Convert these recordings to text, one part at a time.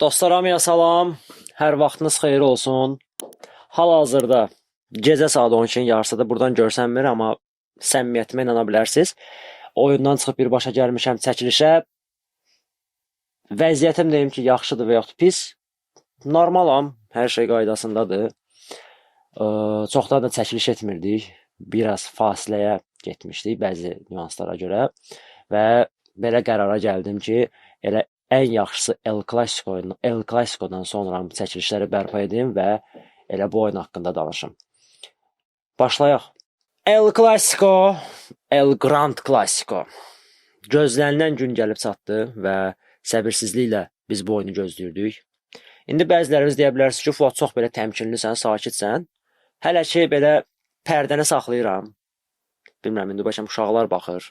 Dostlar, hamıya salam. Hər vaxtınız xeyir olsun. Hal-hazırda gecə saat 12-nin yarısıdır. Buradan görsənmir, amma səmimiyyətimə inana bilərsiniz. Oyundan çıxıb birbaşa gəlmişəm çəkilişə. Vəziyyətim deyim ki, yaxşıdır və yaxud pis. Normalam, hər şey qaydasındadır. Çoxdan da çəkiliş etmirdik. Biraz fasiləyə getmişdik bəzi nüanslara görə və belə qərara gəldim ki, elə ən yaxşısı El Clasico'dan sonra çəkilişləri bərpa edim və elə bu oyun haqqında danışım. Başlayaq. El Clasico, El Grand Clasico. Gözlənilən gün gəlib çatdı və səbirsizliklə biz bu oyunu gözləyirdik. İndi bəziləriniz deyə bilərsiniz ki, Fuad, çox belə təmkinlisən, sakitsən. Hələ ki belə pərdəni saxlayıram. Bilmirəm, indi başım uşaqlar baxır,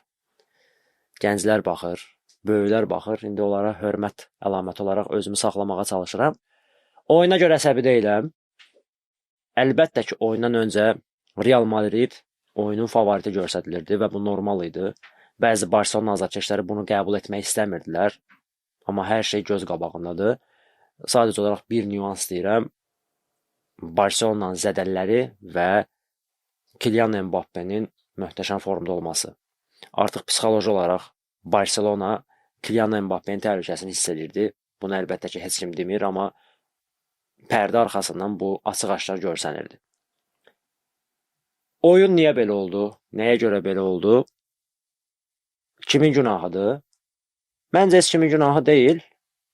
gənclər baxır, böyüklər baxır. İndi onlara hörmət əlaməti olaraq özümü saxlamağa çalışıram. Oyuna görə əsəbi deyiləm. Əlbəttə ki, oyundan öncə Real Madrid oyunun favoriti göstərilirdi və bu normal idi. Bəzi Barcelona azarkeşləri bunu qəbul etmək istəmirdilər. Amma hər şey göz qabağındadır. Sadəcə olaraq bir nüans deyirəm. Barcelona'nın zədəlləri və Kylian Mbappe'nin möhtəşəm formda olması. Artıq psixoloji olaraq Barcelona Kylian Mbappe'nin təhlükəsini hiss edirdi. Bunu əlbəttə ki, heç kim demir, amma pərdə arxasından bu açıq-aşkar görsənirdi. Oyun niyə belə oldu? Nəyə görə belə oldu? Kimin günahıdır? Məncə heç kimin günahı deyil.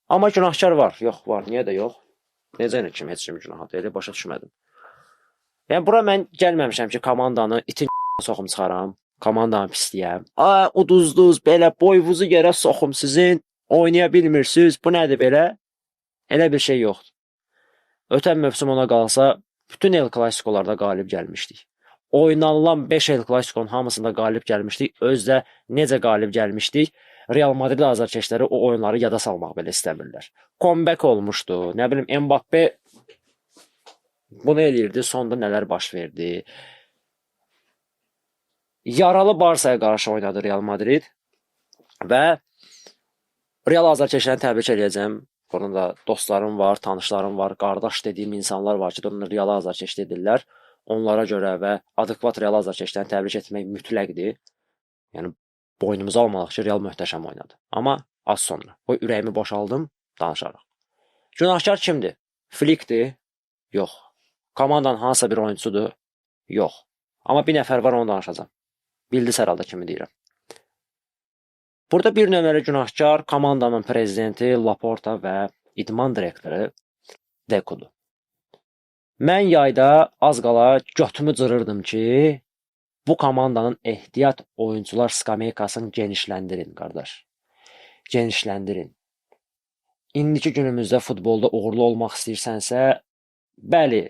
Amma günahkar var. Yox, var. Niyə də yox? Necə ilə kim heç kimin günahı deyil? Başa düşmədim. Yəni, bura mən gəlməmişəm ki, komandanı itin soxum çıxaram. Komandanı pisləyəm. Uduz, belə boyvuzu yerə soxum sizin. Oynaya bilmirsiniz. Bu nədir belə? Elə bir şey yoxdur. Ötən mövsüm ona qalsa, bütün El Clasico'larda qalib gəlmişdik. Oynanılan 5 El Clasico'nun hamısında qalib gəlmişdik. Özdə necə qalib gəlmişdik? Real Madrid azarkeşləri o oyunları yada salmaq belə istəmirlər. Comeback olmuşdu. Nə bilim, Mbappe bunu eləyirdi. Sonda nələr baş verdi? Yaralı Barsa'ya qarşı oynadı Real Madrid və Real azarkeşlərini təbrik edəcəm. Bunun da dostlarım var, tanışlarım var, qardaş dediyim insanlar var ki, onları Real azarkeş edirlər. Onlara görə və adekvat Real azarkeşlərini təbrik etmək mütləqdir. Yəni, boynumuza almalıq ki, Real möhtəşəm oynadı. Amma az sonra. O ürəyimi boşaldım, danışarıq. Günahkar kimdir? Flickdir? Yox. Komandanın hansısa bir oyuncusudur? Yox. Amma bir nəfər var, onu danışacağım. Bildiniz hər halda kimi deyirəm. Burada bir nömrəli günahkar komandanın prezidenti Laporta və idman direktoru Dekudur. Mən yayda az qala götümü cırırdım ki, bu komandanın ehtiyat oyuncular skameykasını genişləndirin, qardaş. Genişləndirin. İndiki günümüzdə futbolda uğurlu olmaq istəyirsənsə, bəli,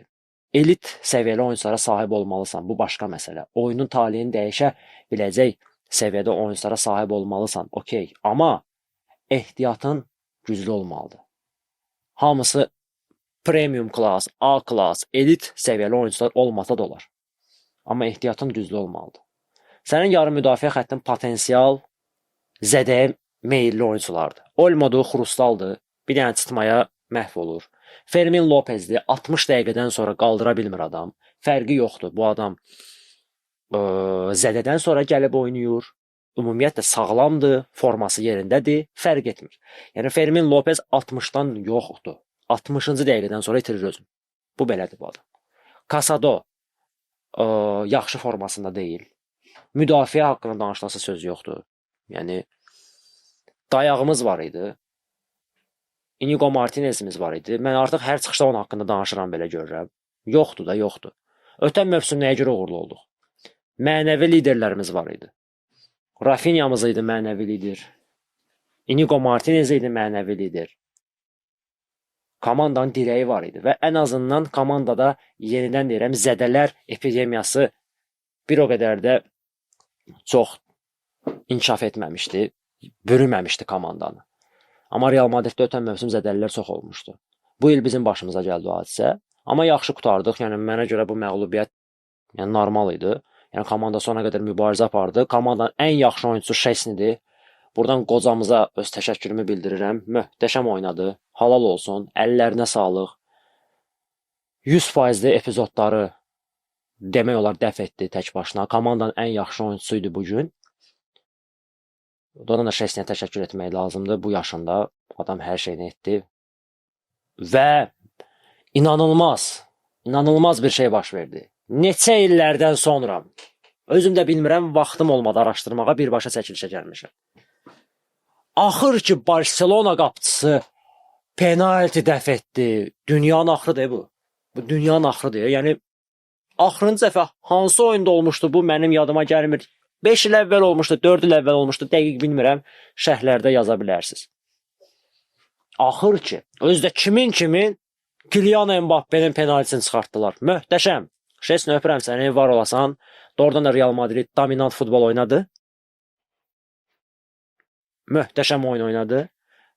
elit səviyyəli oyunculara sahib olmalısan. Bu başqa məsələ. Oyunun taleyini dəyişə biləcək səviyyədə oyunculara sahib olmalısan. Okey. Amma ehtiyatın güclü olmalıdır. Hamısı premium class, A class, elit səviyyəli oyuncular olmasa da olar. Amma ehtiyatın güclü olmalıdır. Sənin yarım müdafiə xəttin potensial, zədəyə meyilli oyunculardır. Olmadı, Xrustaldır. Bir dənə çıxmaya məhv olur. Fermin Lopezdir. 60 dəqiqədən sonra qaldıra bilmir adam. Fərqi yoxdur. Bu adam zədədən sonra gəlib oynayır. Ümumiyyətlə sağlamdır, forması yerindədir, fərq etmir. Yəni Fermin Lopez 60-dan yoxdur. 60-cı dəqiqədən sonra itirir özünü. Bu belədir bu adam. Casado yaxşı formasında deyil. Müdafiə haqqında danışılasa söz yoxdur. Yəni dayağımız var idi. Inigo Martinez'imiz var idi. Mən artıq hər çıxışda onun haqqında danışıram, belə görürəm. Yoxdur da, yoxdur. Ötən mövsüm nəyə görə uğurlu olduq? Mənəvi liderlərimiz var idi. Rafinha'mız idi mənəvi lider. Inigo Martinez idi mənəvi lider. Komandanın dirəyi var idi və ən azından komandada yenidən deyirəm, zədələr epidemiyası bir o qədər də çox inkişaf etməmişdi, bürüməmişdi komandanı. Amma Real Madriddə ötən mövsüm zədəlilər çox olmuşdu. Bu il bizim başımıza gəldi o hadisə. Amma yaxşı qutardıq. Yəni mənə görə bu məğlubiyyət normal idi. Yəni komanda sona qədər mübarizə apardı. Komandanın ən yaxşı oyuncusu Şesnidir. Buradan qocamıza öz təşəkkürümü bildirirəm. Möhtəşəm oynadı. Halal olsun. Əllərinə sağlıq. 100%'li epizodları demək olar dəf etdi tək başına. Komandanın ən yaxşı oyunçusuydu bu gün. Oradan da Şesniyə təşəkkür etmək lazımdır. Bu yaşında adam hər şeyini etdi. Və inanılmaz bir şey baş verdi. Neçə illərdən sonra, özüm də bilmirəm, vaxtım olmadı araşdırmağa, birbaşa çəkilişə gəlmişəm. Axır ki, Barcelona qapıçısı penalti dəf etdi. Dünyanın axırıdır bu. Bu dünyanın axırıdır. Yəni, axırıncı dəfə hansı oyunda olmuşdu bu, mənim yadıma gəlmir. 5 il əvvəl olmuşdu, 4 il əvvəl olmuşdu, dəqiq bilmirəm. Şərhlərdə yaza bilərsiniz. Axır ki, özdə kimin Kylian Mbappe'nin penaltisini çıxartdılar. Möhtəşəm. Şesni öpürəm səni, var olasan. Doğrudan da Real Madrid dominant futbol oynadı. Möhtəşəm oyun oynadı.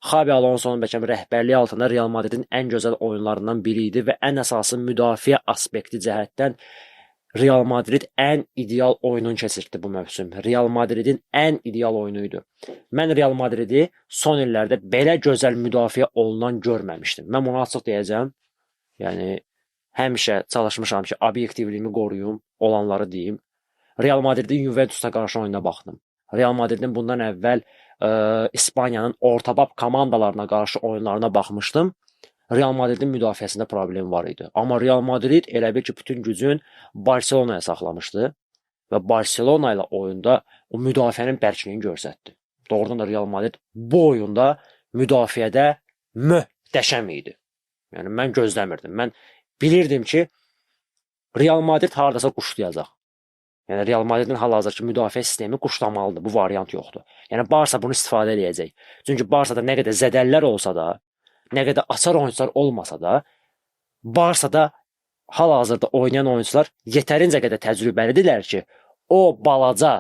Xabi Alonso'nun bəlkə rəhbərliyi altında Real Madridin ən gözəl oyunlarından biri idi və ən əsası müdafiə aspekti cəhətdən Real Madrid ən ideal oyununu keçirtdi bu mövsüm. Real Madridin ən ideal oyunuydu. Mən Real Madridi son illərdə belə gözəl müdafiə olunan görməmişdim. Mən bunu açıq deyəcəm. Yəni, həmişə çalışmışam ki, obyektivliyimi qoruyum, olanları deyim. Real Madridin Juventus'a qarşı oyuna baxdım. Real Madridin bundan əvvəl İspaniyanın ortabab komandalarına qarşı oyunlarına baxmışdım. Real Madridin müdafiəsində problem var idi. Amma Real Madrid elə bil ki, bütün gücün Barcelona'ya saxlamışdı və Barcelona ilə oyunda o müdafiənin bərkliyini göstərdi. Doğrudan da Real Madrid bu oyunda müdafiədə möhtəşəm idi. Yəni, mən gözləmirdim. Mən bilirdim ki, Real Madrid haradasa quşlayacaq. Yəni, Real Madridin hal-hazırki müdafiə sistemi quşlamalıdır. Bu variant yoxdur. Yəni, Barsa bunu istifadə edəcək. Çünki Barsada nə qədər zədəllər olsa da, nə qədər açar oyuncular olmasa da, Barsada hal-hazırda oynayan oyuncular yetərincə qədər təcrübəlidirlər ki, o balaca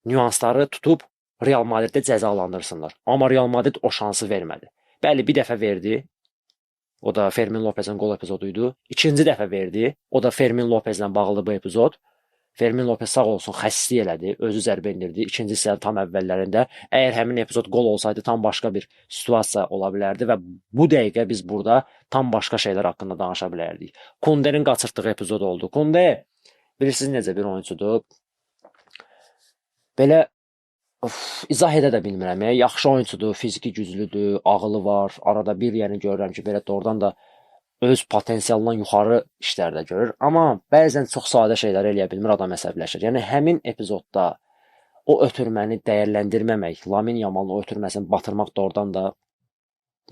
nüansları tutub Real Madriddə cəzalandırsınlar. Amma Real Madrid o şansı vermədi. Bəli, bir dəfə verdi. O da Fermin Lopez'in qol epizoduydu. İkinci dəfə verdi. O da Fermin Lopez'lə bağlı bu epizod. Fermin Lopez sağ olsun xəstəlik elədi, özü zərbə indirdi. İkinci hissənin tam əvvəllərində. Əgər həmin epizod qol olsaydı tam başqa bir situasiya ola bilərdi və bu dəqiqə biz burada tam başqa şeylər haqqında danışa bilərdik. Kunde'nin qaçırtdığı epizod oldu. Kunde, bilirsiniz necə bir oyuncudur? Belə izah edə də bilmirəm. Yaxşı oyuncudur, fiziki güclüdür, ağılı var. Arada bir yəni görürəm ki, belə doğrudan da öz potensialından yuxarı işlər də görür. Amma bəzən çox sadə şeylər eləyə bilmir, adam əsəbləşir. Yəni, həmin epizodda o ötürməni dəyərləndirməmək, Lamine Yamal'ın o ötürməsini batırmaq doğrudan da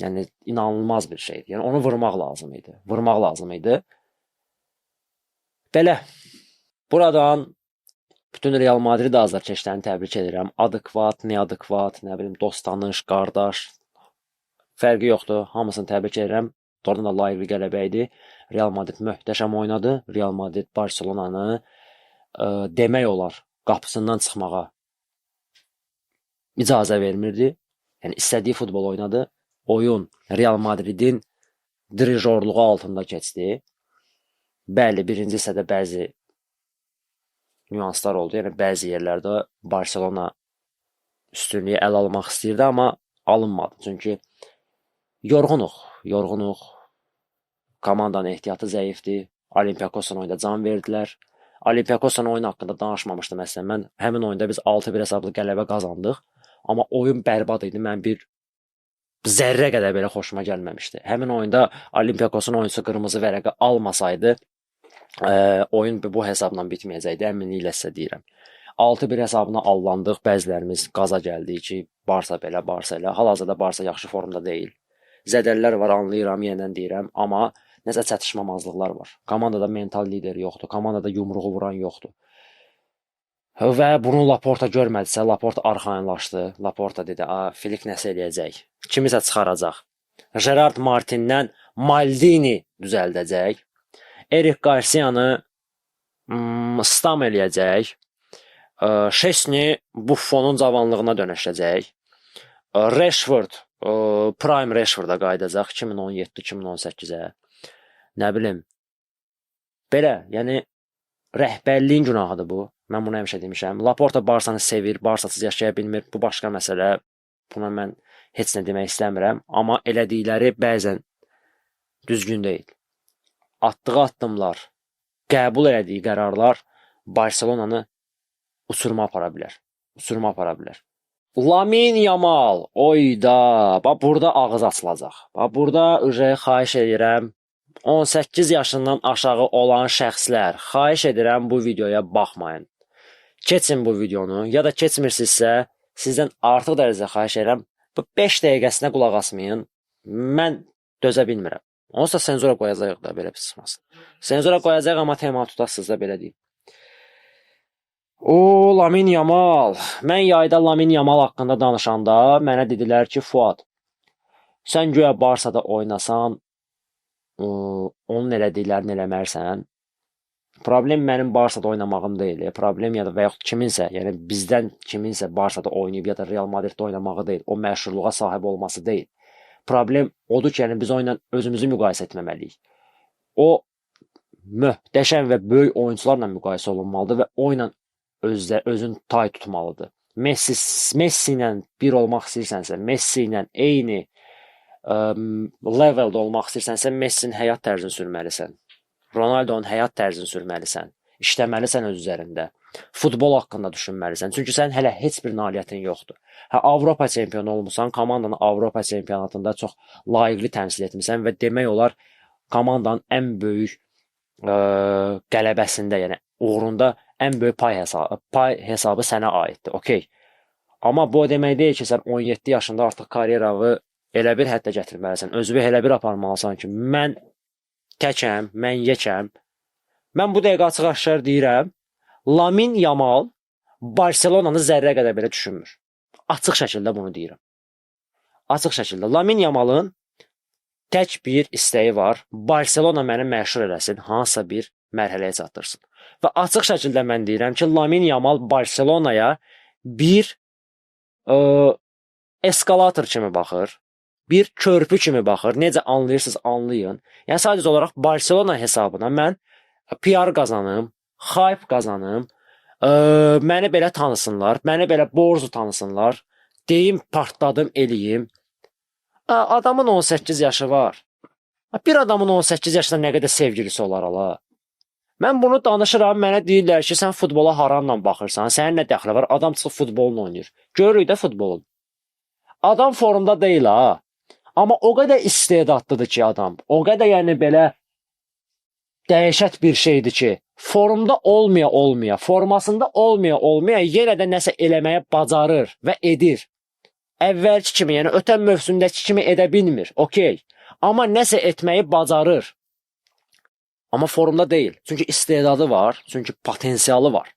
yəni, inanılmaz bir şeydir. Yəni, onu vurmaq lazım idi. Vurmaq lazım idi. Belə, buradan bütün Real Madrid azarkeşlərini təbrik edirəm. Adekvat, neadekvat, nə bilim, dost tanış, qardaş, fərqi yoxdur. Hamısını təbrik edirəm. Doğrudan da layiqli qələbə idi. Real Madrid möhtəşəm oynadı. Real Madrid Barcelona'nı demək olar qapısından çıxmağa icazə vermirdi. Yəni, istədiyi futbol oynadı. Oyun Real Madridin dirijorluğu altında keçdi. Bəli, birinci hissədə bəzi nüanslar oldu. Yəni, bəzi yerlərdə Barcelona üstünlüyü əl almaq istəyirdi, amma alınmadı. Çünki yorğunuq. Komandanın ehtiyatı zəifdir. Olympiakos'un oyunda can verdilər. Olympiakos'un oyunu haqqında danışmamışdım əslən. Mən həmin oyunda biz 6-1 hesablı qələbə qazandıq. Amma oyun bərbad idi. Mən bir zərrə qədər belə xoşuma gəlməmişdi. Həmin oyunda Olympiakos'un oyuncusu qırmızı vərəqə almasaydı, oyun bu hesabla bitməyəcəkdi. Əminliklə sizə deyirəm. 6-1 hesabına allandıq. Bəzilərimiz qaza gəldik ki, Barsa belə, Barsa elə. Hal-hazırda Barsa yaxşı formda deyil. Zədəllər var, anlayıram, yenən deyirəm. Amma nəsə çatışmamazlıqlar var. Komandada mental lider yoxdur. Komandada yumruğu vuran yoxdur. Və bunu Laporta görmədisə, Laporta arxayınlaşdı. Laporta dedi, Flick nəsə eləyəcək. Kimisə çıxaracaq. Gerard Martin'dən Maldini düzəldəcək. Eric Garcia'nı Stam eləyəcək. Şesni Buffonun cavanlığına dönəşəcək. Rashford Prime Rashford'a qayıdacaq 2017-2018-ə. Nə bilim. Belə, yəni rəhbərliyin günahıdır bu. Mən bunu həmişə demişəm. Laporta Barsanı sevir, Barsasız yaşaya bilmir. Bu başqa məsələ. Buna mən heç nə demək istəmirəm, amma elədikləri bəzən düzgün deyil. Atdığı addımlar, qəbul elədiyi qərarlar Barselonanı uçuruma apara bilər. Uçuruma apara bilər. Lamin Yamal, oyda, bax burada ağız açılacaq. Bax burada xahiş edirəm, 18 yaşından aşağı olan şəxslər, xahiş edirəm bu videoya baxmayın. Keçin bu videonu, ya da keçmirsinizsə, sizdən artıq dərəcədə xahiş edirəm, bu 5 dəqiqəsinə qulaq asmayın. Mən dözə bilmirəm. Onsuz da senzura qoyacağıq da, belə pis çıxmasın. Senzura qoyacaq, amma tema tutasınız da, belə deyim. Lamin Yamal. Mən yayda Lamin Yamal haqqında danışanda mənə dedilər ki, Fuad, sən güya Barsada oynasan, onun elədiklərini eləmərsən. Problem mənim Barsada oynamağım deyil. Problem ya da və yaxud kiminsə, yəni bizdən kiminsə Barsada oynayıb ya da Real Madriddə oynamağı deyil. O məşhurluğa sahib olması deyil. Problem odur ki, yəni biz onunla özümüzü müqayisə etməməliyik. O möhtəşəm və böyük oyuncularla müqayisə olunmalıdır və o ilə özün tay tutmalıdır. Messi ilə bir olmaq istəyirsənsə, Messi ilə eyni leveldə olmaq istəyirsənsə, Messinin həyat tərzini sürməlisən. Ronaldo'nun həyat tərzini sürməlisən. İşləməlisən öz üzərində. Futbol haqqında düşünməlisən. Çünki sən hələ heç bir nailiyyətin yoxdur. Avropa çempionu olmusan, komandanı Avropa çempionatında çox layiqli təmsil etmisən və demək olar komandanın ən böyük qələbəsində, yəni uğrunda ən böyük pay hesabı sənə aiddir. Okay. Amma bu demək deyil ki, sən 17 yaşında artıq karyeranı elə bir həddə gətirməlisən. Özünü elə bir aparmalısan ki, mən təkəm, mən yekəm. Mən bu dəqiqə açıq-aşkar deyirəm, Lamin Yamal Barselonanı zərrə qədər belə düşünmür. Açıq şəkildə bunu deyirəm. Açıq şəkildə. Lamin Yamalın tək bir istəyi var. Barselona məni məşhur eləsin, hansısa bir mərhələyə çatdırsın. Və açıq şəkildə mən deyirəm ki, Lamin Yamal Barselonaya bir eskalator kimi baxır. Bir körpü kimi baxır. Necə anlayırsınız, anlayın. Yəni sadəcə olaraq Barselona hesabına mən PR qazanım, hype qazanım, məni belə tanısınlar, məni belə borcu tanısınlar, deyim, partladım, eləyim. Adamın 18 yaşı var. Bir adamın 18 yaşında nə qədər sevgilisi olar ala? Mən bunu danışıram, mənə deyirlər ki, sən futbola haramla baxırsan, sənin nə dəxli var? Adam çıxıb futbolunu oynayır. Görürük də futbolun. Adam formda deyil ha. Amma o qədər istedadlıdır ki adam, o qədər yəni belə dəhşət bir şeydir ki, formda olmaya, formasında olmaya yenə də nəsə eləməyə bacarır və edir. Əvvəlki kimi, yəni ötən mövsümdəki kimi edə bilmir, okey. Amma nəsə etməyi bacarır. Amma formda deyil. Çünki istedadı var, çünki potensialı var.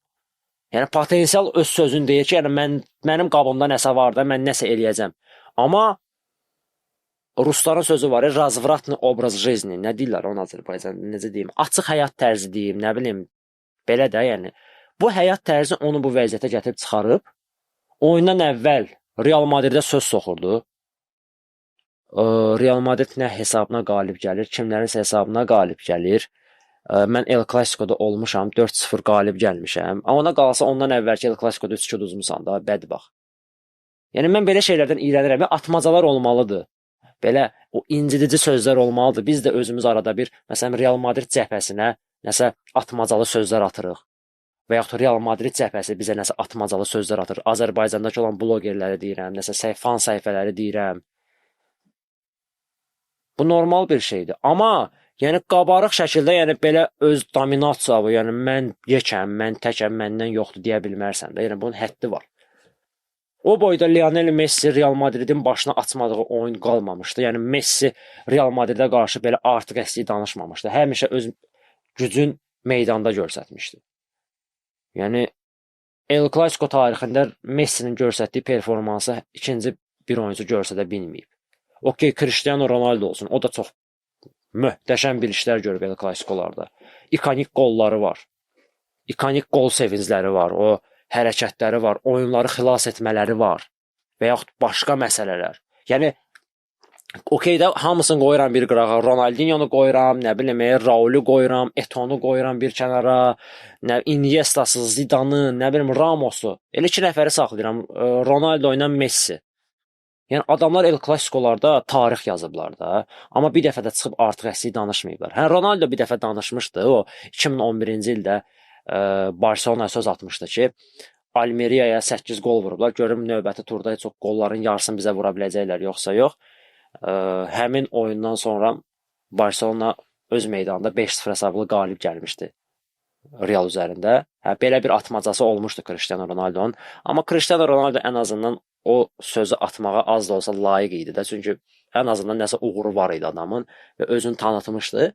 Yəni potensial öz sözünü deyir ki, yəni mənim qabımda nəsə var da, mən nəsə eləyəcəm. Amma rusların sözü var, razvratni obraz жизни, nə deyirlər onu Azərbaycanda, necə deyim, açıq həyat tərzi deyim, nə bilim, belə də, yəni. Bu həyat tərzi onu bu vəziyyətə gətirib çıxarıb, oyundan əvvəl Real Madridə söz soxurdu. Real Madrid nə hesabına qalib gəlir, kimlərin hesabına qalib gəlir. Mən El Clasico'da olmuşam, 4-0 qalib gəlmişəm. Amma ona qalsa ondan əvvəlki El Clasico'da 3-2 uduzmusan da, bədbax. Yəni mən belə şeylərdən iyrənirəm, atmacalar olmalıdır. Belə o incidici sözlər olmalıdır. Biz də özümüz arada bir, məsələn, Real Madrid cəbhəsinə nəsə atmacalı sözlər atırıq. Və yaxud Real Madrid cəbhəsi bizə nəsə atmacalı sözlər atır. Azərbaycandakı olan blogerləri deyirəm, nəsə fan səhifələri deyirəm. Bu normal bir şeydir. Amma yəni qabarıq şəkildə, yəni belə öz dominasiyası, yəni mən yekəm, mən təkəm, məndən yoxdur deyə bilmərsən də. Yəni bunun həddi var. O boyda Lionel Messi Real Madridin başına açmadığı oyun qalmamışdı. Yəni Messi Real Madridə qarşı belə artıq əksik danışmamışdı. Həmişə öz gücün meydanda göstərmişdi. Yəni El Clasico tarixində Messinin göstərdiyi performansı ikinci bir oyuncu göstərə bilməyib. Okey, Cristiano Ronaldo olsun. O da çox möhtəşəm bir işlər görüb El Clasicolarda. İkonik qolları var. İkonik qol sevincləri var. O hərəkətləri var, oyunları xilas etmələri var və yaxud başqa məsələlər. Yəni, okey də hamısını qoyuram bir qırağa, Ronaldinho-nu qoyuram, nə bilim, Raul'u qoyuram, Eto'nu qoyuram bir kənara, Iniesta'sı, Zidane'ı, nə bilim, Ramos'u. Elə iki nəfəri saxlayıram, Ronaldo ilə Messi. Yəni adamlar El Clasicolarda tarix yazıblar da, amma bir dəfə də çıxıb artıq əksik danışmayıblar. Hə, Ronaldo bir dəfə danışmışdı, o 2011-ci ildə Barselonaya söz atmışdı ki, Almeria'ya 8 gol vurublar. Görüm növbəti turda heç o qolların yarısını bizə vura biləcəklər, yoxsa yox. Həmin oyundan sonra Barselona öz meydanında 5-0 hesablı qalib gəlmişdi Real üzərində. Hə, belə bir atmacası olmuşdu Cristiano Ronaldo'nun. Amma Cristiano Ronaldo ən azından o sözü atmağa az da olsa layiq idi də. Çünki ən azından nəsə uğuru var idi adamın və özünü tanıtmışdı.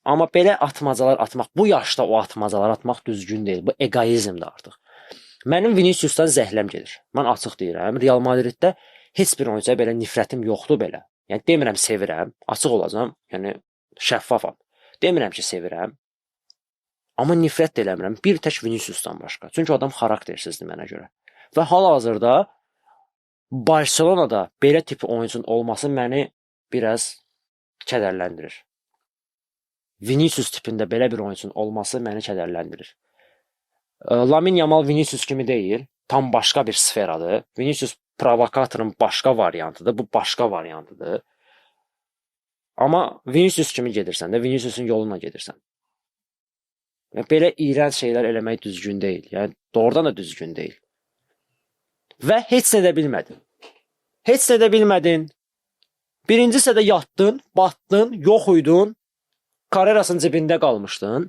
Amma belə atmacalar atmaq, bu yaşda o atmacalar atmaq düzgün deyil. Bu egoizmdir artıq. Mənim Vinicius'dan zəhləm gedir. Mən açıq deyirəm. Real Madriddə heç bir oyuncuya belə nifrətim yoxdur belə. Yəni demirəm sevirəm, açıq olacağam. Yəni şəffafam. Demirəm ki sevirəm. Amma nifrət də eləmirəm. Bir tək Vinicius'dan başqa. Çünki adam xaraktersizdir mənə görə. Və hal-hazırda Barcelona'da belə tipi oyuncunun olması məni biraz kədərləndirir. Vinicius tipində belə bir oyuncunun olması məni kədərləndirir. Lamine Yamal Vinicius kimi deyil, tam başqa bir sferadır. Vinicius provokatorun başqa variantıdır, bu başqa variantıdır. Amma Vinicius kimi gedirsən də, Vinicius'un yoluna gedirsən. Belə iyrənc şeylər eləmək düzgün deyil. Yəni doğrudan da düzgün deyil. Və heç nə də bilmədin. Heç nə də bilmədin. Birincisi də yatdın, batdın, yox idin. Carrerasın cibində qalmışdın.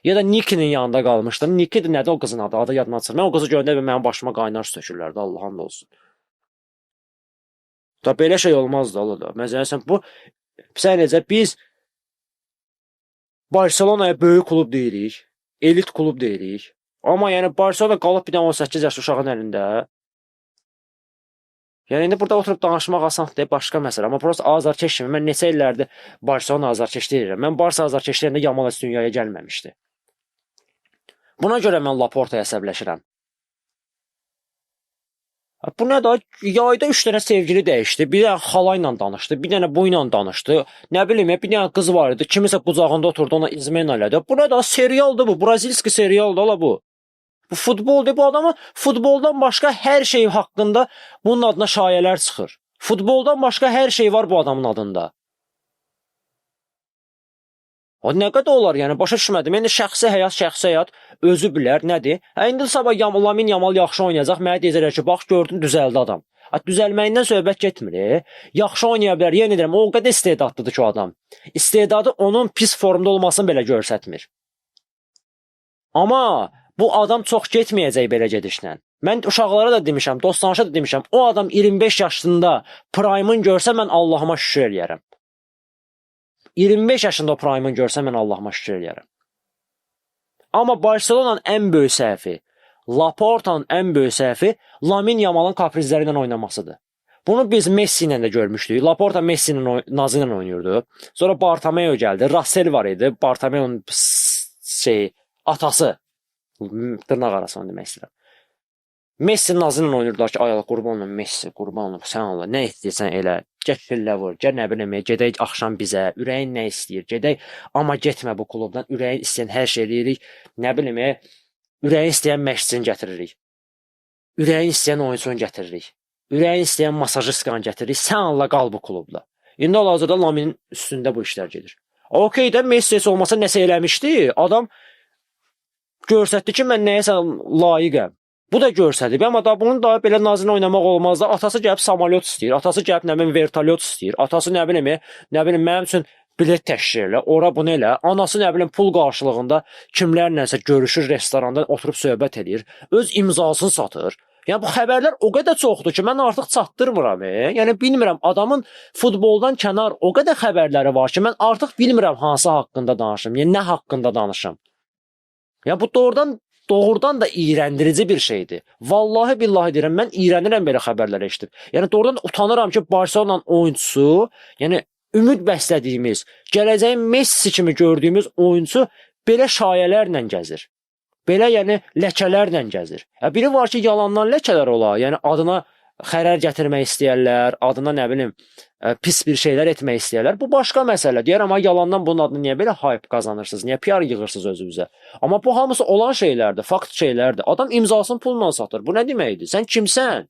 Ya da Nikinin yanında qalmışdın. Niki də nədir o qızın adı? Adı yadımdan çıxır. Mən o qızı görəndə mənim başıma qaynar su tökürlərdi. Allah'ın olsun. Da belə şey olmazdı ola da. Məsələn bu sən necə biz Barcelona'ya böyük klub deyirik. Elit klub deyirik. Amma yəni Barcelona qalıb bir dənə 18 yaş uşağın əlində. Yəni indi burada oturub danışmaq asandır, başqa məsələ. Amma prosta azarkeş kimi mən neçə illərdir Barcelona azarkeş deyirəm. Mən Barça azarkeş deyəndə Yamal heç dünyaya gəlməmişdi. Buna görə mən Laporta'ya əsəbləşirəm. Bu nə da? Yayda 3 dənə sevgili dəyişdi. Bir dənə xala ilə danışdı, bir dənə bu ilə danışdı. Nə bilim, bir dənə qız var idi, kimisə qucağında oturdu, ona izmen elədi. Bu nə da? Serialdır bu, brazilski serialdır ola bu. Bu futboldur, bu adamı futboldan başqa hər şey haqqında bunun adına şayələr çıxır. Futboldan başqa hər şey var bu adamın adında. O nə qədər olar, yəni başa düşmədim. İndi şəxsi həyat özü bilər, nədir? İndi sabah Lamine Yamal yaxşı oynayacaq, mənə deyəcəklər ki, bax gördün düzəldi adam. Düzəlməyindən söhbət getmir. Yaxşı oynaya bilər, yenə deyirəm, o qədər istedadlıdır ki o adam. İstedadı onun pis formda olmasını belə göstərmir. Amma bu adam çox getməyəcək belə gedişlə. Mən uşaqlara da demişəm, dostlarına da demişəm, o adam 25 yaşında prime'ın görsə mən Allahıma şükür eləyərəm. 25 yaşında prime'ın görsə mən Allahıma şükür eləyərəm. Amma Barcelona'nın ən böyük səhvi, Laporta'nın ən böyük səhvi Lamine Yamal'ın kaprizləri ilə oynamasıdır. Bunu biz Messi ilə də görmüşdük. Laporta Messi'nin nazı ilə oynayırdı. Sonra Bartomeu gəldi. Russell var idi. Bartomeu'nun atası. Dırnaq arasını demək istəyirəm. Messi nazı ilə oynayırdılar ki, ay Allah, qurban olun Messi, qurban olun. Sən Allah, nə istəyirsən elə. Get fillə vur, gəl nə bilim, gedək axşam bizə. Ürəyin nə istəyir? Gedək, amma getmə bu klubdan. Ürəyin istəyən hər şey eləyirik. Nə bilim, ürəyin istəyən məşqçini gətiririk. Ürəyin istəyən oyuncunu gətiririk. Ürəyin istəyən masajistkanı gətiririk. Sən Allah qal bu klubda. İndi hal-hazırda Laminin üstündə bu işlər gedir. Okey də Messi heç olmasa nəsə eləmişdi. Adam görsətdi ki, mən nəyəsə layiqəm. Bu da görsədib, amma da bunun da belə nazını oynamaq olmaz da. Atası gəlib samolyot istəyir, atası gəlib nə bilim vertolyot istəyir, atası nə bilim mənim üçün bilet təşkil elə, ora bunu elə. Anası nə bilim pul qarşılığında kimlərləsə görüşür, restoranda oturub söhbət edir, öz imzasını satır. Yəni bu xəbərlər o qədər çoxdur ki, mən artıq çatdırmıram. Yəni bilmirəm, adamın futboldan kənar o qədər xəbərləri var ki, mən artıq bilmirəm hansı haqqında danışım, yəni nə haqqında danışım. Yəni bu doğrudan da iyrəndirici bir şeydir. Vallahi billahi deyirəm, mən iyrənirəm belə xəbərləri eşidib. Yəni doğrudan utanıram ki, Barcelona'nın oyuncusu, yəni ümid bəslədiyimiz, gələcəyin Messi kimi gördüyümüz oyuncu belə şayələrlə gəzir. Belə yəni ləkələrlə gəzir. Biri var ki, yalandan ləkələr ola, yəni adına xərər gətirmək istəyərlər, adına nə bilim pis bir şeylər etmək istəyərlər. Bu başqa məsələ. Deyər, amma yalandan bunun adını niyə belə hype qazanırsınız? Niyə PR yığırsınız özünüzə? Amma bu hamısı olan şeylərdir, fakt şeylərdir. Adam imzasını pulla satır. Bu nə deməkdir? Sən kimsən?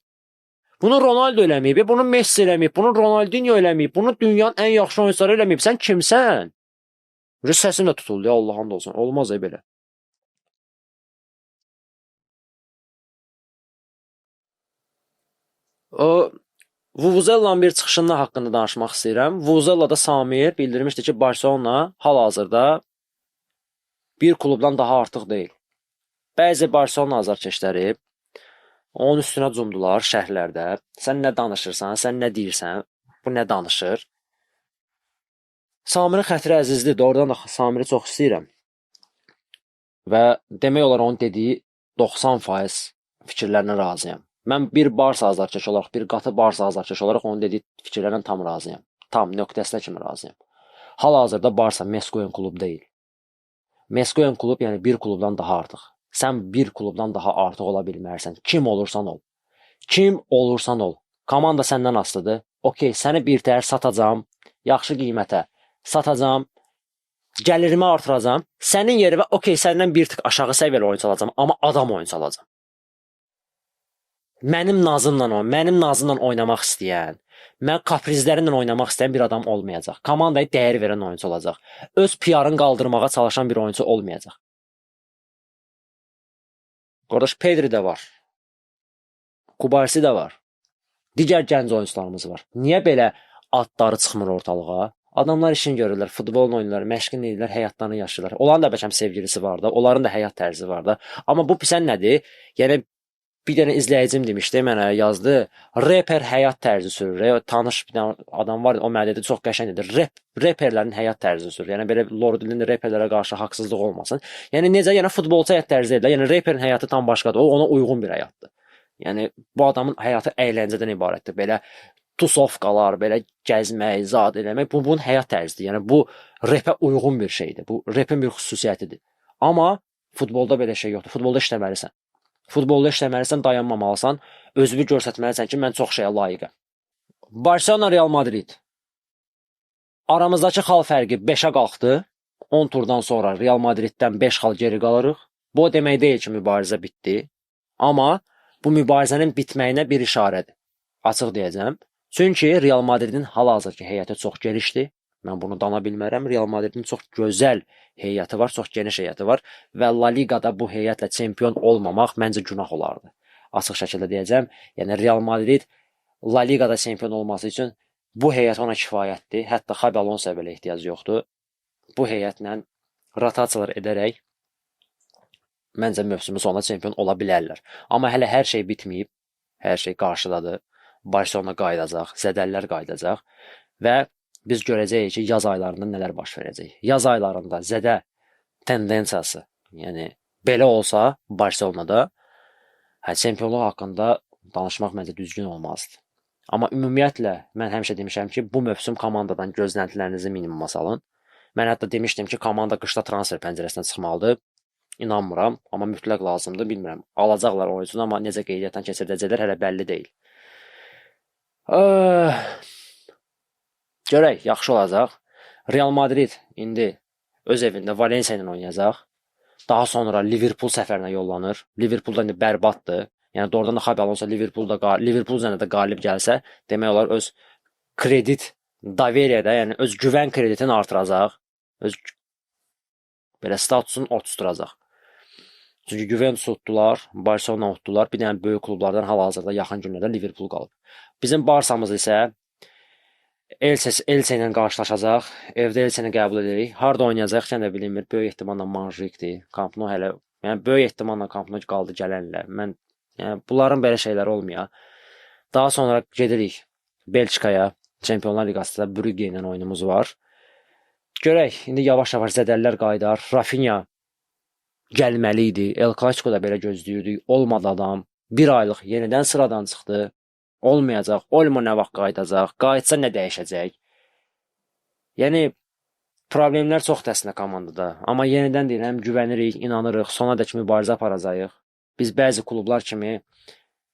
Bunu Ronaldo eləməyib, bunu Messi eləməyib, bunu Ronaldinho eləməyib, bunu dünyanın ən yaxşı oyunçuları eləməyib. Sən kimsən? Səsim də tutuldu ya, Allah hamd olsun. Olmaz belə. O Vuvuzela'nın bir çıxışının haqqında danışmaq istəyirəm. Vuvuzela da Samir bildirmişdi ki, Barcelona hal-hazırda bir klubdan daha artıq deyil. Bəzi Barcelona azarkeşləri onun üstünə cumdular şərhlərdə. Sən nə danışırsan, sən nə deyirsən, bu nə danışır? Samirin xətri əzizdir, doğrudan da Samiri çox istəyirəm. Və demək olar onun dediyi 90% fikirlərinə razıyam. Mən bir Barsa azarkeş olaraq, bir qatı Barsa azarkeş olaraq onun dediyi fikirlərlə tam razıyam. Tam nöqtəsinə kimi razıyam. Hal-hazırda Barsa Meskoyan klub deyil. Meskoyan klub yəni bir klubdan daha artıq. Sən bir klubdan daha artıq ola bilmərsən. Kim olursan ol. Kim olursan ol. Komanda səndən asılıdır. Okey, səni bir təhər satacam, yaxşı qiymətə satacam, gəlirimi artıracam. Sənin yerinə okey, səndən bir tık aşağı səviyyəli oyunçu alacam, amma adam oyunçu alacam. Mənim nazımla oynamaq istəyən, mən kaprizlərimlə oynamaq istəyən bir adam olmayacaq. Komandaya dəyər verən oyunçu olacaq. Öz PR-ını qaldırmağa çalışan bir oyunçu olmayacaq. Qardaş, Pedri də var. Kubarsi də var. Digər gənc oyuncularımız var. Niyə belə adları çıxmır ortalığa? Adamlar işini görürlər, futbolunu oynayırlar, məşqini edirlər, həyatlarını yaşayırlar. Onların da bəlkə sevgilisi var da, onların da həyat tərzi var da. Amma bu pisən nədir? Yəni bir dənə izləyicim demişdi, mənə yazdı. Reper həyat tərzi sürür. Tanış bir dənə adam var, o mənə dedi, çox qəşəng dedi. Reperlərin həyat tərzi sürür. Yəni belə Lordilin reperlərə qarşı haqsızlıq olmasın. Yəni necə? Yəni futbolçu həyat tərzi deyil. Yəni reperin həyatı tam başqadır. O ona uyğun bir həyatdır. Yəni bu adamın həyatı əyləncədən ibarətdir. Belə tusovkalar, belə gəzmək, zad eləmək, bunun həyat tərzidir. Yəni bu repə uyğun bir şeydir. Bu repin bir xüsusiyyətidir. Amma futbolda belə şey yoxdur. Futbolda işləməlisən. Futbolda işləməlisən, dayanmamalısan, özünü göstərməlisən ki, mən çox şeyə layiqəm. Barcelona Real Madrid. Aramızdakı xal fərqi 5-ə qalxdı. 10 turdan sonra Real Madriddən 5 xal geri qalırıq. Bu demək deyil ki, mübarizə bitdi. Amma bu mübarizənin bitməyinə bir işarədir. Açıq deyəcəm. Çünki Real Madridin hal-hazırki heyəti çox genişdir. Mən bunu dana bilmərəm. Real Madridin çox gözəl heyəti var, çox geniş heyəti var və La Ligada bu heyətlə çempion olmamaq məncə günah olardı. Açıq şəkildə deyəcəm. Yəni Real Madrid La Ligada çempion olması üçün bu heyət ona kifayətdir. Hətta Xabi Alonsoya belə ehtiyac yoxdur. Bu heyətlə rotasiyalar edərək məncə mövsümün sonunda çempion ola bilərlər. Amma hələ hər şey bitməyib. Hər şey qarşıdadır. Barcelona qayıdacaq, zədəllər qayıdacaq və biz görəcəyik ki, yaz aylarında nələr baş verəcək. Yaz aylarında zədə tendensiyası, yəni belə olsa Barcelonada çempionluq haqqında danışmaq məncə düzgün olmazdı. Amma ümumiyyətlə mən həmişə demişəm ki, bu mövsüm komandadan gözləntilərinizi minimuma salın. Mən hətta demişdim ki, komanda qışda transfer pəncərəsinə çıxmalıdır. İnanmıram, amma mütləq lazımdır, bilmirəm. Alacaqlar oyuncunu, amma necə qeydiyyatdan keçirdəcəklər hələ bəlli deyil. Görək, yaxşı olacaq. Real Madrid indi öz evində Valensiya ilə oynayacaq. Daha sonra Liverpool səfərinə yollanır. Liverpool da indi bərbaddır. Yəni doğrudan da Xabi Alonso Liverpool üzərində də qalib gəlsə, demək olar öz kredit daveriyədə, yəni öz güvən kreditini artıracaq. Öz belə statusunu ortuşturacaq. Çünki Juventus utdular, Barcelona utdular. Bir dənə böyük klublardan hal-hazırda yaxın günlərdə Liverpool qalıb. Bizim Barsamız isə Elche ilə qarşılaşacaq. Evdə Elche-ni qəbul edirik. Harda oynayacaq, sən də bilinmir. Böyük ehtimalla Manjikdir. Camp Nou hələ, yəni böyük ehtimalla Camp Nou qaldı gələnlər. Yəni bunların belə şeyləri olmuyor. Daha sonra gedirik Belçikaya, Çempionlar Liqasında Brügge ilə oyunumuz var. Görək, indi yavaş-yavaş zədəllər qayıdar. Rafinha gəlməli idi. El Clasico da belə gözləyirdik. Olmadı adam. Bir aylıq yenidən sıradan çıxdı. Olmayacaq. Olma nə vaxt qayıdacaq. Qayıtsa nə dəyişəcək? Yəni problemlər çoxdur əslində komandada. Amma yenidən deyirəm, güvənirik, inanırıq, sonadək mübarizə aparacağıq. Biz bəzi klublar kimi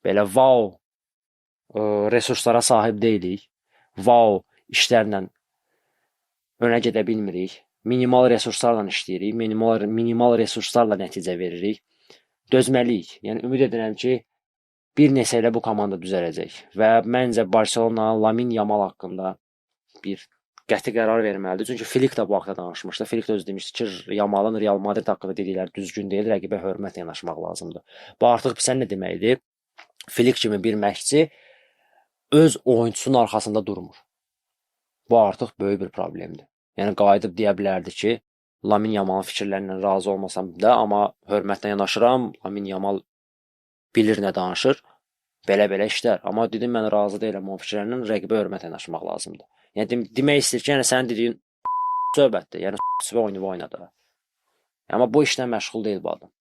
belə wow resurslara sahib deyilik. Wow işlərlə önə gedə bilmirik. Minimal resurslarla işləyirik. Minimal resurslarla nəticə veririk. Dözməliyik. Yəni ümid edirəm ki, bir neçə ilə bu komanda düzələcək və məncə Barselona Lamine Yamal haqqında bir qəti qərar verməlidir. Çünki Flick də bu haqda danışmışdı. Flick də özü demişdi ki, Yamalın Real Madrid haqqında dedikləri düzgün deyil, rəqibə hörmətlə yanaşmaq lazımdır. Bu artıq sən nə deməkdir? Flick kimi bir məşqçi öz oyunçusunun arxasında durmur. Bu artıq böyük bir problemdir. Yəni qayıdıb deyə bilərdi ki, Lamine Yamalın fikirlərindən razı olmasam da, amma hörmətlə yanaşıram. Lamine Yamal bilir nə danışır. Belə-belə işlər. Amma dedim mən razı deyiləm o fikirlərindən, rəqibə hörmətlə yanaşmaq lazımdır. Yəni demək istəyir ki, yəni sənin dediyin söhbətdir. Yəni və oynadı. Amma bu işlə məşğul deyil bu adam.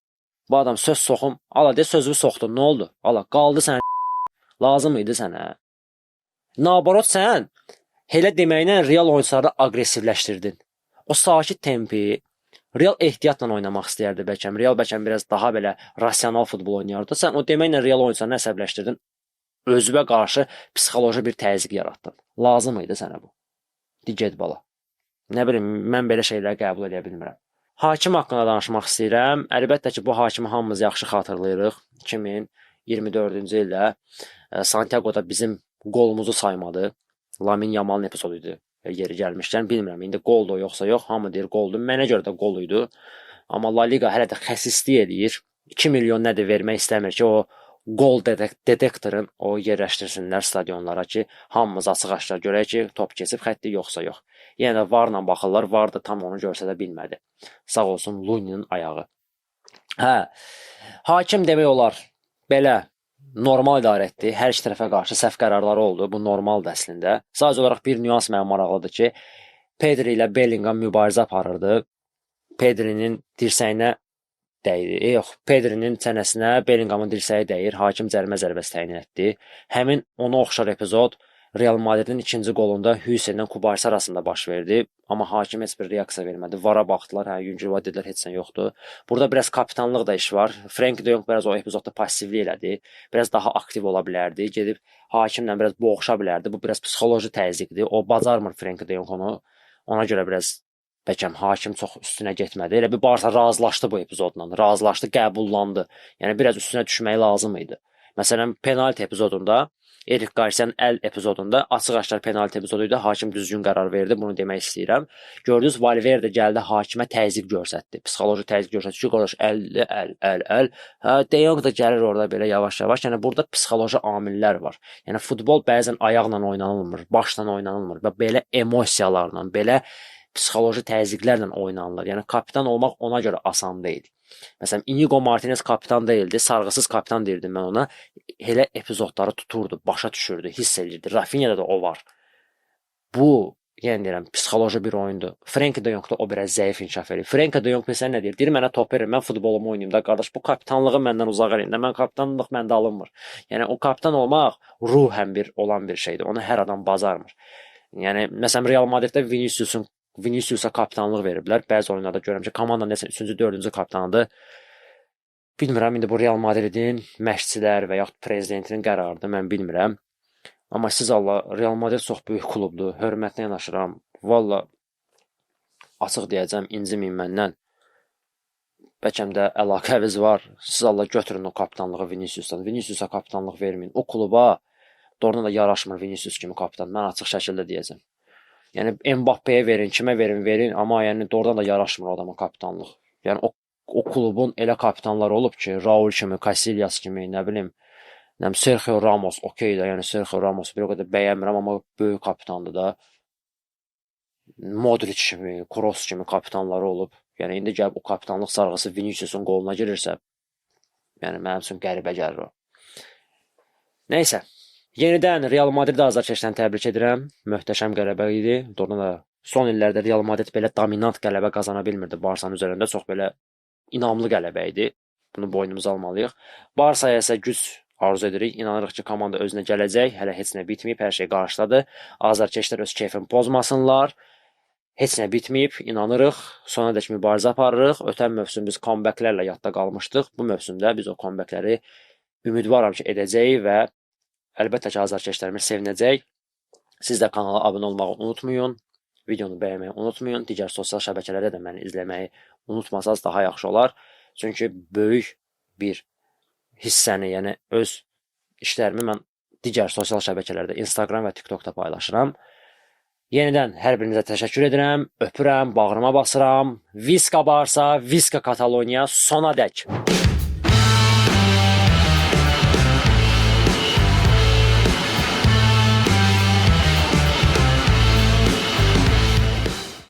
Bu adam söz soxum, ala de sözünü soxdun, nə oldu? Ala qaldı sən lazım idi sənə. Nabarot sən elə deməklə Real oyunçuları aqressivləşdirdin. O sakit tempi Real ehtiyatla oynamaq istəyərdi bəlkə. Real bəlkə biraz daha belə rasional futbol oynayardı. Sən o deməklə Real oyunçularını əsəbləşdirdin. Özünə qarşı psixoloji bir təzyiq yaratdın. Lazım idi sənə bu. Digət bala. Nə bilim, mən belə şeyləri qəbul edə bilmirəm. Hakim haqqında danışmaq istəyirəm. Əlbəttə ki, bu hakimi hamımız yaxşı xatırlayırıq. 2024-cü ildə Santiago'da bizim qolumuzu saymadı. Lamine Yamal'ın epizodu idi. Yeri gəlmişkən bilmirəm. İndi qoldur yoxsa yox. Hamı deyir qoldur. Mənə görə də qol idi. Amma La Liga hələ də xəsislik edir. 2 milyon nədir vermək istəmir ki, o qol detektorun o yerləşdirsinlər stadionlara ki, hamımız açıq-aşkar görək ki, top keçib xətti yoxsa yox. Yenə də VAR-la baxırlar. VAR da tam onu görsə də bilmədi. Sağ olsun Lunin'in ayağı. Hə. Hakim demək olar belə normal idarə etdi. Hər iki tərəfə qarşı səhv qərarları oldu. Bu normaldır əslində. Sadəcə olaraq bir nüans mənə maraqlıdır ki, Pedri ilə Bellingham mübarizə aparırdı. Pedri'nin dirsəyinə dəydi. Yox, Pedri'nin çənəsinə Bellinghamın dirsəyi dəyir. Hakim cərimə zərbəsi təyin etdi. Həmin ona oxşar epizod Real Madridin ikinci qolunda Hüseynlə Kubarsi arasında baş verdi. Amma hakim heç bir reaksiya vermədi. VAR-a baxdılar, hə, yüngülvə dedilər, heç nə yoxdur. Burada biraz kapitanlıq da iş var. Frenkie de Jong biraz o epizodda passivlik elədi. Biraz daha aktiv ola bilərdi. Gedib hakimlə biraz boğuşa bilərdi. Bu biraz psixoloji təzyiqdir. O bacarmır Frenkie de Jong onu. Ona görə biraz bəlkə hakim çox üstünə getmədi. Elə bir Barsa razılaşdı bu epizodla. Razılaşdı, qəbullandı. Yəni biraz üstünə düşmək lazım idi. Məsələn, penalti epizodunda Erik Garcia'nın əl epizodunda açıq-aşkar penalti epizodu idi. Hakim düzgün qərar verdi. Bunu demək istəyirəm. Gördünüz, Valverde gəldi, hakimə təzyiq göstərdi. Psixoloji təzyiq göstərdi ki, qardaş, əl. Hə, De Jong da gəlir orada belə yavaş-yavaş. Yəni burada psixoloji amillər var. Yəni futbol bəzən ayaqla oynanılmır, başla oynanılmır və belə emosiyalarla, belə psixoloji təzyiqlərlə oynanılır. Yəni kapitan olmaq ona görə asan deyil. Məsələn, Inigo Martinez kapitan deyildi, sarğısız kapitan deyirdim mən ona. Elə epizodları tuturdu, başa düşürdü, hiss edirdi. Rafinha'da da o var. Bu, yəni deyirəm, psixoloji bir oyundur. Frenkie de Jong da o biraz zəif inkişaf edir. Frenkie de Jong məsələn nə deyir? Deyir mənə top verin, mən futbolumu oynayım da qardaş. Bu kapitanlığı məndən uzaq eləyin də. Mən kapitanlıq məndə alınmır. Yəni o kapitan olmaq ruhən bir olan bir şeydir. Onu hər adam bacarmır. Yəni məsələn Real Madriddə Vinicius'a kapitanlıq veriblər. Bəzi oyunlarda görürəm ki, komandanın nəsə 3-cü, 4-cü kapitanıdır. Bilmirəm, indi bu Real Madridin məşqçilər və yaxud prezidentinin qərarıdır, mən bilmirəm. Amma siz Allah, Real Madrid çox böyük klubdur, hörmətlə yanaşıram. Valla, açıq deyəcəm, inciməyin məndən. Bəlkə də əlaqəviz var. Siz Allah götürün o kapitanlığı Vinicius'dan. Vinicius'a kapitanlıq verməyin. O kluba doğrudan da yaraşmır Vinicius kimi kapitan. Mən açıq şəkildə deyəcəm. Yəni Mbappe'yə verin, kimə verin, amma yəni doğrudan da yaraşmır adama kapitanlıq. Yəni o klubun elə kapitanları olub ki, Raul kimi, Casillas kimi, nə bilim, Sergio Ramos okey də, yəni Sergio Ramos bir o qədər bəyənmirəm, amma böyük kapitandır da. Modric kimi, Kroos kimi kapitanları olub. Yəni indi gəlib o kapitanlıq sarğısı Vinicius'un qoluna girirsə, yəni mənim üçün qəribə gəlir o. Nəysə. Yenidən Real Madrid azarkeşdən təbrik edirəm. Möhtəşəm qələbə idi. Doğrudan da son illərdə Real Madrid belə dominant qələbə qazana bilmirdi Barsanın üzərində. Çox belə inamlı qələbə idi. Bunu boynumuza almalıyıq. Barsaya isə güc arzu edirik. İnanırıq ki, komanda özünə gələcək. Hələ heç nə bitməyib, hər şey qarşıdadır. Azarkeşlər öz keyfini pozmasınlar. Heç nə bitməyib, inanırıq. Sonadək mübarizə aparırıq. Ötən mövsüm biz comebacklərlə yadda qalmışdıq. Bu mövsümdə biz o comebackləri ümidvaram ki, edəcəyik və əlbəttə ki, azarkeşlərimiz sevinəcək. Siz də kanala abunə olmağı unutmayın. Videonu bəyənməyi unutmayın. Digər sosial şəbəkələrdə də məni izləməyi unutmasanız daha yaxşı olar. Çünki böyük bir hissəni, yəni öz işlərimi mən digər sosial şəbəkələrdə, Instagram və TikTokda paylaşıram. Yenidən hər birinizə təşəkkür edirəm, öpürəm, bağrıma basıram. Viska Barsa, Viska Kataloniya sonadək.